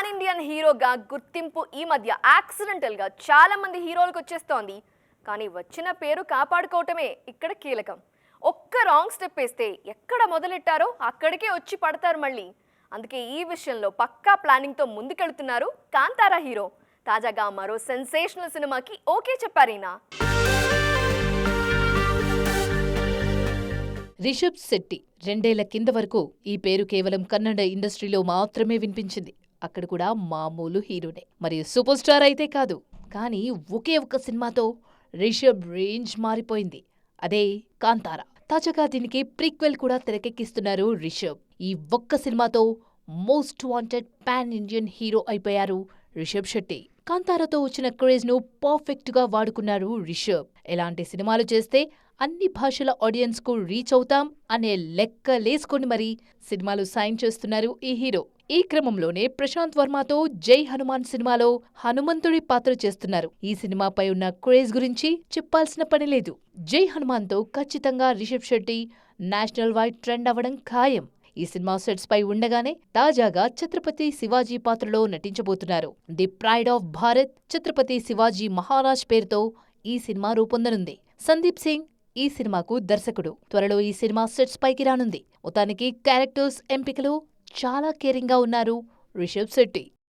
Pan Indian హీరోగా గుర్తింపు ఈ మధ్య యాక్సిడెంటల్గా చాలా మంది హీరోలకు వచ్చేస్తోంది. కానీ వచ్చిన పేరు కాపాడుకోవటమే ఇక్కడ కీలకం. ఒక్క రాంగ్ స్టెప్ వేస్తే ఎక్కడ మొదలెట్టారో అక్కడికే వచ్చి పడతారు మళ్ళీ. అందుకే ఈ విషయంలో పక్కా ప్లానింగ్తో ముందుకెళ్తున్నారు కాంతారా హీరో. తాజాగా మరో సెన్సేషనల్ సినిమాకి ఓకే చెప్పారీనా. రిషబ్ శెట్టి 2 ఏళ్ల కింద వరకు ఈ పేరు కేవలం కన్నడ ఇండస్ట్రీలో మాత్రమే వినిపించింది. అక్కడ కూడా మామూలు హీరోనే, మరియు సూపర్ స్టార్ అయితే కాదు. కానీ ఒకే ఒక్క సినిమాతో రిషబ్ రేంజ్ మారిపోయింది. అదే కాంతారా. తాజాగా దీనికి ప్రీక్వెల్ కూడా తెరకెక్కిస్తున్నారు రిషబ్. ఈ ఒక్క సినిమాతో most wanted pan Indian hero అయిపోయారు రిషబ్ శెట్టి. కాంతారాతో వచ్చిన క్రేజ్ ను పర్ఫెక్ట్ గా వాడుకున్నారు రిషబ్. ఎలాంటి సినిమాలు చేస్తే అన్ని భాషల ఆడియన్స్ కు రీచ్ అవుతాం అనే లెక్కలేసుకొని మరీ సినిమాలు సైన్ చేస్తున్నారు ఈ హీరో. ఈ క్రమంలోనే ప్రశాంత్ వర్మతో జై హనుమాన్ సినిమాలో హనుమంతుడి పాత్ర చేస్తున్నారు. ఈ సినిమాపై ఉన్న క్రేజ్ గురించి చెప్పాల్సిన పని లేదు. జై హనుమాన్ తో ఖచ్చితంగా Rishab Shetty national wide trend అవ్వడం ఖాయం. ఈ సినిమా సెట్స్ పై ఉండగానే తాజాగా ఛత్రపతి శివాజీ పాత్రలో నటించబోతున్నారు. The pride of Bharat Chhatrapati Shivaji Maharaj పేరుతో ఈ సినిమా రూపొందనుంది. సందీప్ సింగ్ ఈ సినిమాకు దర్శకుడు. త్వరలో ఈ సినిమా సెట్స్ పైకి రానుంది. మొత్తానికి క్యారెక్టర్స్ ఎంపికలో చాలా కేరింగ్ గా ఉన్నారు రిషబ్ శెట్టి.